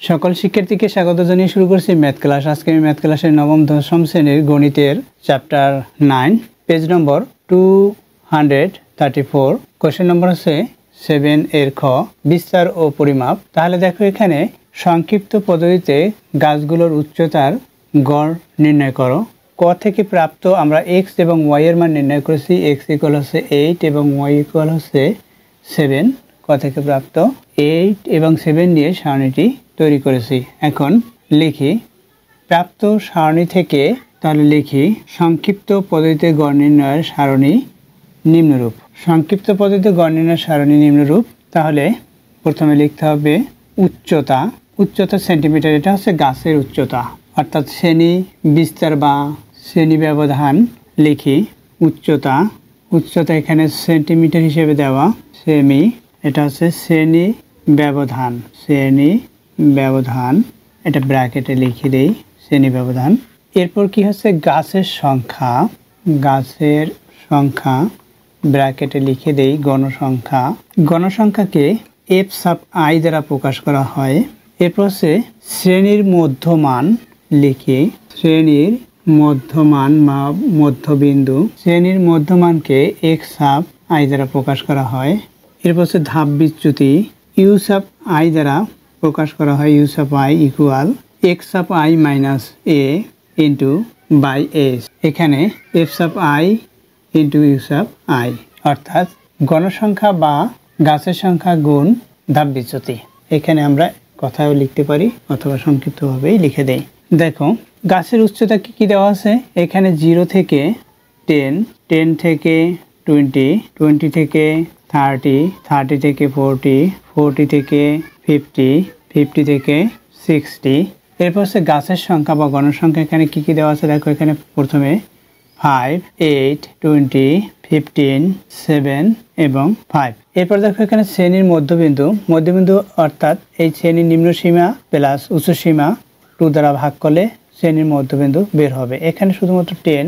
সকল শিক্ষার্থীকে স্বাগত জানিয়ে শুরু করছি ম্যাথ ক্লাস। আজকে আমি ম্যাথ ক্লাসের নবম দশম শ্রেণীর গণিতের চ্যাপ্টার 9 পেজ নম্বর 234। কোশ্চেন নম্বর হচ্ছে 7 এর খ, বিস্তার ও পরিমাপ। তাহলে দেখো এখানে সংক্ষিপ্ত পদ্ধতিতে গাছগুলোর উচ্চতার গড় নির্ণয় করো। ক থেকে প্রাপ্ত আমরা x এবং y এর মান নির্ণয় করেছি। x ইকুয়াল হচ্ছে 8 এবং y ইকুয়াল হচ্ছে 7। ক থেকে প্রাপ্ত 8 এবং 7 নিয়ে সারণীটি তৈরি করেছি। এখন লিখি প্রাপ্ত সারণী থেকে, তাহলে লিখি সংক্ষিপ্ত পদ্ধতিতে গড় নির্ণয়ের সারণী নিম্নরূপ। সংক্ষিপ্ত পদ্ধতিতে গড় নির্ণয়ের সারণী নিম্নরূপ। তাহলে প্রথমে লিখতে হবে উচ্চতা। উচ্চতা সেন্টিমিটার, এটা হচ্ছে গাছের উচ্চতা, অর্থাৎ শ্রেণী বিস্তার বা শ্রেণী ব্যবধান। লিখি উচ্চতা। উচ্চতা এখানে সেন্টিমিটার হিসেবে দেওয়া, সেমি, এটা হচ্ছে শ্রেণী ব্যবধান। শ্রেণী ব্যবধান, এটা ব্র্যাকেটে লিখে দেই, শ্রেণী ব্যবধান। এরপর কি হচ্ছে গাছের সংখ্যা। গাছের সংখ্যা ব্র্যাকেটে লিখে দেই গণসংখ্যা। গণসংখ্যাকে এফ সাব আই দ্বারা প্রকাশ করা হয়। এরপর হচ্ছে শ্রেণীর মধ্যমান। লিখি শ্রেণীর মধ্যমান বা মধ্যবিন্দু। শ্রেণীর মধ্যমানকে এক্স সাব আই দ্বারা প্রকাশ করা হয়। এরপর হচ্ছে ধাপ বিচ্যুতি, ইউ সাব আই দ্বারা প্রকাশ করা হয়। U sub I equal X sub I minus A into by S. এখানে F sub I into U sub I, অর্থাৎ গণসংখ্যা বা গাছের সংখ্যা গুণ ধাপ বিচ্যুতি। এখানে আমরা কথাও লিখতে পারি অথবা সংক্ষিপ্তভাবেই লিখে দেই। দেখো গাছের উচ্চতা কি কি দেওয়া আছে। এখানে 0 থেকে 10, 10 থেকে 20, 20 থেকে 30, 30 থেকে 40, 40 থেকে 50, 50 থেকে 60। এরপর হচ্ছে গাছের সংখ্যা বা গণসংখ্যা। এখানে কি কি দেওয়া আছে দেখো। এখানে প্রথমে 5, 8, 20, 15, 7 এবং 5। এরপর দেখো এখানে শ্রেণীর মধ্যবিন্দু। মধ্যবিন্দু অর্থাৎ এই শ্রেণীর নিম্ন সীমা প্লাস উচ্চ সীমা 2 দ্বারা ভাগ করলে শ্রেণীর মধ্যবিন্দু বের হবে। এখানে শুধুমাত্র 10,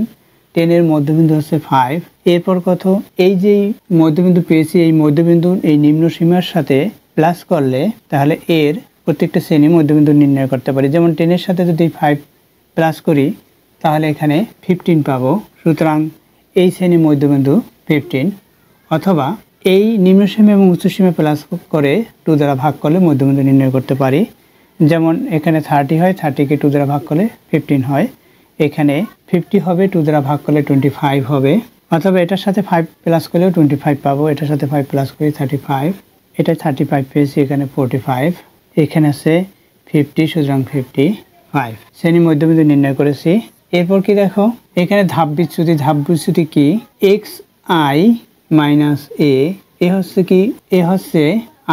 10 এর মধ্যবিন্দু হচ্ছে 5। এরপর কত, এই যে মধ্যবিন্দু পেয়েছি, এই মধ্যবিন্দু এই নিম্ন সীমার সাথে প্লাস করলে তাহলে এর প্রত্যেকটা শ্রেণী মধ্যবিন্দু নির্ণয় করতে পারি। যেমন 10 এর সাথে যদি 5 প্লাস করি তাহলে এখানে 15 পাবো। সুতরাং এই শ্রেণী মধ্যবিন্দু 15। অথবা এই নিম্ন সীমা এবং উচ্চ সীমা প্লাস করে 2 দ্বারা ভাগ করলে মধ্যবিন্দু নির্ণয় করতে পারি। যেমন এখানে 30 হয়, 30কে 2 দ্বারা ভাগ করলে 15 হয়। এখানে 50 হবে, 2 দ্বারা ভাগ করলে 25 হবে। অথবা এটার সাথে 5 প্লাস করলেও 25 পাবো। এটার সাথে 5 প্লাস করি 35, এটা 35 পেয়েছি। এখানে 45, এখানে আছে 50, সুতরাং 55 শ্রেণী মধ্যবিন্দু নির্ণয় করেছি। এরপর কি দেখো এখানে ধাপ বিচ্যুতি। ধাপ বিচ্যুতি কি, এক্স আই মাইনাস এ হচ্ছে কি, এ হচ্ছে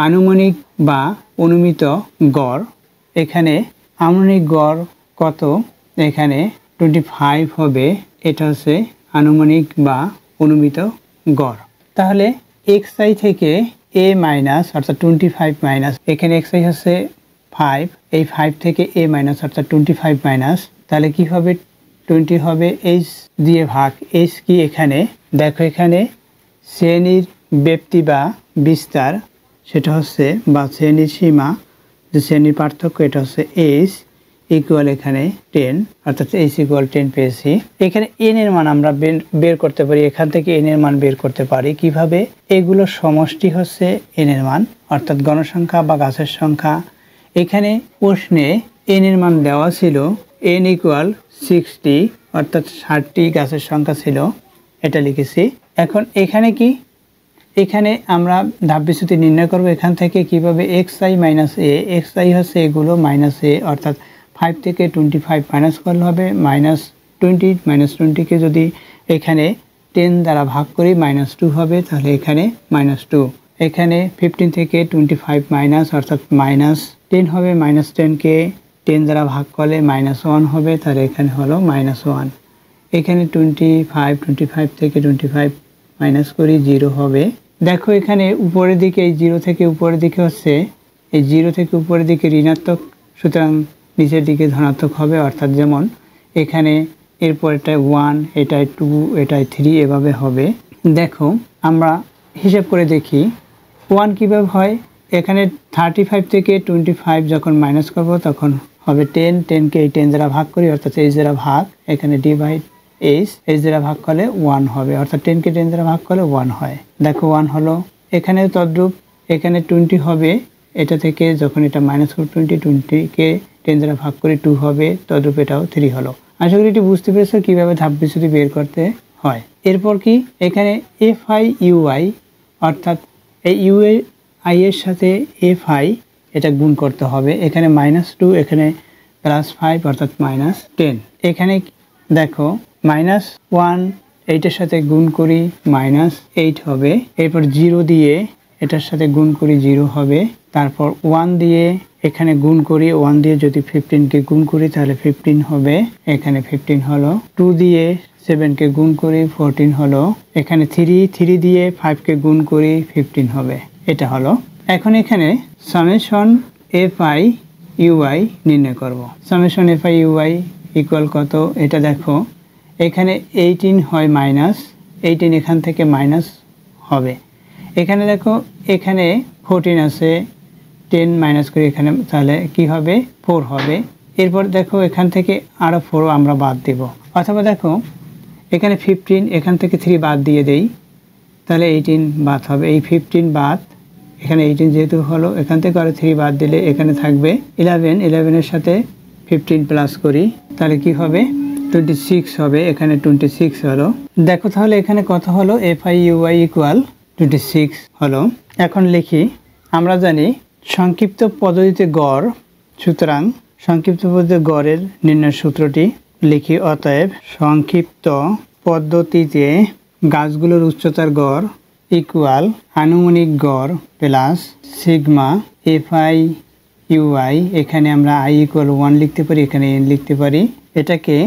আনুমানিক বা অনুমিত গড়। এখানে আনুমানিক গড় কত, এখানে 25 হবে। এটা হচ্ছে আনুমানিক বা অনুমিত গড়। তাহলে এক্স আই থেকে এ মাইনাস অর্থাৎ 25 মাইনাস, এখানে এক্স আই হচ্ছে 5, এই 5 থেকে এ মাইনাস অর্থাৎ 25 মাইনাস, তাহলে কি হবে 20 হবে। এইচ দিয়ে ভাগ। এইচ কি, এখানে দেখো এখানে শ্রেণীর ব্যাপ্তি বা বিস্তার, সেটা হচ্ছে বা শ্রেণীর সীমা, যে শ্রেণীর পার্থক্য, এটা হচ্ছে এইচ ইকুয়াল এখানে 10, অর্থাৎ এইচ ইকুয়াল 10 পেয়েছি। এখানে এন এর মান আমরা বের করতে পারি। এখান থেকে এন এর মান বের করতে পারি কিভাবে, এগুলোর সমষ্টি হচ্ছে এন এর মান, অর্থাৎ গণসংখ্যা বা গাছের সংখ্যা। এখানে প্রশ্নে এন এর মান দেওয়া ছিল এন ইকুয়াল 60, অর্থাৎ 60টি গাছের সংখ্যা ছিল, এটা লিখেছি। এখন এখানে কি, এখানে আমরা ধাপ বিচ্যুতি নির্ণয় করব। এখান থেকে কিভাবে, x I minus x I হচ্ছে এগুলো মাইনাস অর্থাৎ 5 থেকে 25 মাইনাস করলে হবে -20। -20কে যদি এখানে 10 দ্বারা ভাগ করি -2 হবে, তাহলে এখানে -2। এখানে 15 থেকে 25 মাইনাস অর্থাৎ -10 হবে। -10কে 10 দ্বারা ভাগ করলে -1 হবে, তাহলে এখানে হলো -1। এখানে 25 থেকে 25 মাইনাস করি 0 হবে। দেখো এখানে উপরের দিকে এই 0 থেকে উপরের দিকে হচ্ছে, এই 0 থেকে উপরের দিকে ঋণাত্মক, সুতরাং নিচের দিকে ধনাত্মক হবে। অর্থাৎ যেমন এখানে এরপর এটা 1, এটাই 2, এটাই 3, এভাবে হবে। দেখো আমরা হিসাব করে দেখি 1 কীভাবে হয়। এখানে 35 থেকে 25 যখন মাইনাস করব তখন হবে 10, 10 কে 10 দ্বারা ভাগ করি অর্থাৎ h দ্বারা ভাগ, এখানে ডিভাইড h দ্বারা ভাগ করলে 1 হবে অর্থাৎ 10 কে 10 দ্বারা ভাগ করলে 1 হয়। দেখো 1 হলো। এখানে তদ্রূপ এখানে 20 হবে, এটা থেকে যখন এটা মাইনাস করব 20 কে 10 দ্বারা ভাগ করে 2 হবে, তদ্রূপ এটাও 3 হলো। আশা করি এটি বুঝতে পেরেছো কিভাবে ধাপ বিচ্যুতি বের করতে হয়। এরপর কি এখানে fi ui অর্থাৎ এই ui এর সাথে fi এটা গুণ করতে হবে। এখানে -2, এখানে +5 অর্থাৎ -10। এখানে দেখো -1 এইটার সাথে গুণ করি -8 হবে। এরপর 0 দিয়ে এটার সাথে গুণ করি 0 হবে। তারপর 1 দিয়ে এখানে গুণ করি, 1 দিয়ে যদি 15 কে গুণ করি তাহলে 15 হবে, এখানে 15 হলো। 2 দিয়ে 7 কে গুণ করি 14 হলো। এখানে 3 দিয়ে 5 কে গুণ করি 15 হবে, এটা হলো। এখন এখানে সামেশন fi ui নির্ণয় করব। সামেশন fi ui ইকুয়াল কত এটা দেখো, এখানে 18 হয় -18, এখান থেকে মাইনাস হবে। এখানে দেখো এখানে 14 আছে, 10 মাইনাস করে এখানে তাহলে কি হবে 4 হবে। এরপর দেখো এখান থেকে আরও 4 আমরা বাদ দেব, অথবা দেখো এখানে 15, এখান থেকে 3 বাদ দিয়ে দেই তাহলে 18 বাদ হবে। এই 15 বাদ, এখানে 18 যেহেতু হলো, এখান থেকে আরও 3 বাদ দিলে এখানে থাকবে 11, 11 এর সাথে 15 প্লাস করি তাহলে কি হবে 26 হবে, এখানে 26 হলো। দেখো তাহলে এখানে কত হলো fi ui ইকুয়াল 26 হলো। এখন লিখি, আমরা জানি সংক্ষিপ্ত পদ্ধতিতে গড়, সুতরাং সংক্ষিপ্ত পদ্ধতিতে গড়ের নির্ণয় সূত্রটি লিখি। অতএব সংক্ষিপ্ত পদ্ধতিতে গাছগুলোর উচ্চতার গড় ইকুয়াল আনুমানিক গড় প্লাস সিগমা fi ui, এখানে আমরা i ইকুয়াল 1 লিখতে পারি, এখানে n লিখতে পারি, এটাকে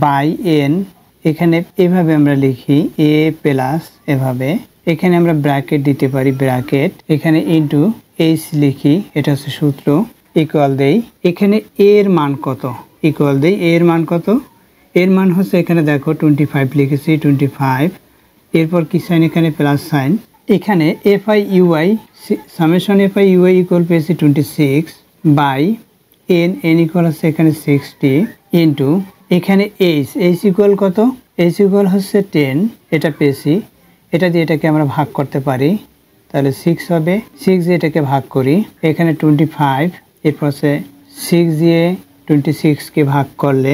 বাই n, এখানে এভাবে আমরা লিখি a প্লাস এভাবে, এখানে আমরা ব্র্যাকেট দিতে পারি, ব্র্যাকেট এখানে ইনটু h লিখি, এটা হচ্ছে সূত্র, ইকুয়াল দেই। এখানে a এর মান কত ইকুয়াল দেই, a এর মান কত, এর মান হচ্ছে এখানে দেখো 25 লিখেছি 25, এরপর কি সাইন, এখানে প্লাস সাইন। এখানে fi ui summation fi ui equal পেয়েছি 26 বাই n ইকুয়াল হচ্ছে এখানে 60 ইন্টু এখানে h ইকুয়াল কত, h ইকুয়াল হচ্ছে 10, এটা পেয়েছি, এটা দিয়ে এটাকে আমরা ভাগ করতে পারি তাহলে 6 হবে। 6 দিয়ে এটাকে ভাগ করি, এখানে 25, এরপর হচ্ছে 6 দিয়ে 26কে ভাগ করলে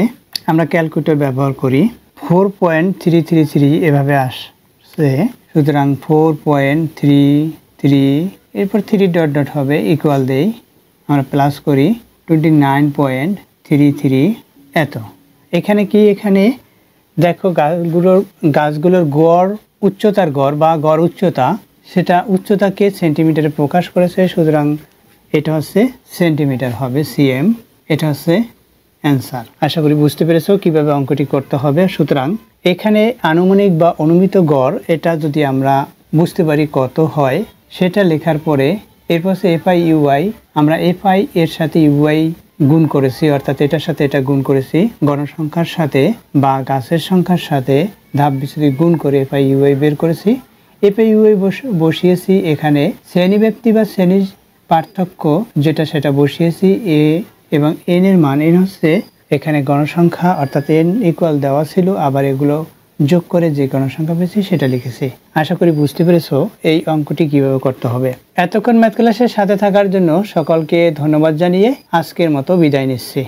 আমরা ক্যালকুলেটর ব্যবহার করি 4.333 এভাবে আসছে, সুতরাং 4.33, এরপর 3 ডট ডট হবে, ইকুয়াল দেই, আমরা প্লাস করি 29.33 এত। এখানে কি, এখানে দেখো গাছগুলোর গড় উচ্চতার গড় বা গড় উচ্চতা, সেটা উচ্চতাকে সেন্টিমিটারে প্রকাশ করেছে, সুতরাং এটা হচ্ছে সেন্টিমিটার হবে cm, এটা হচ্ছে অ্যান্সার। আশা করি বুঝতে পেরেছো কিভাবে অঙ্কটি করতে হবে। সুতরাং এখানে আনুমানিক বা অনুমিত গড়, এটা যদি আমরা বুঝতে পারি কত হয়, সেটা লেখার পরে এরপর fi ui, আমরা fi এর সাথে ui গুণ করেছি, অর্থাৎ এটার সাথে এটা গুণ করেছি, গণসংখ্যার সাথে বা গাছের সংখ্যার সাথে ধাপ বিচ্যুতি গুণ করে fi ui বের করেছি। fi ui বসিয়েছি, এখানে শ্রেণীব্যাপ্তি বা শ্রেণীর পার্থক্য যেটা সেটা বসিয়েছি, a এবং n এর মান, n হচ্ছে এখানে গণসংখ্যা অর্থাৎ n ইকুয়াল দেওয়া ছিল, আবার এগুলো যোগ করে যে গণসংখ্যা পেয়েছি সেটা লিখেছি। আশা করি বুঝতে পেরেছো এই অঙ্কটি কিভাবে করতে হবে। এতক্ষণ ম্যাথ ক্লাসের সাথে থাকার জন্য সকলকে ধন্যবাদ জানিয়ে আজকের মতো বিদায় নিচ্ছি।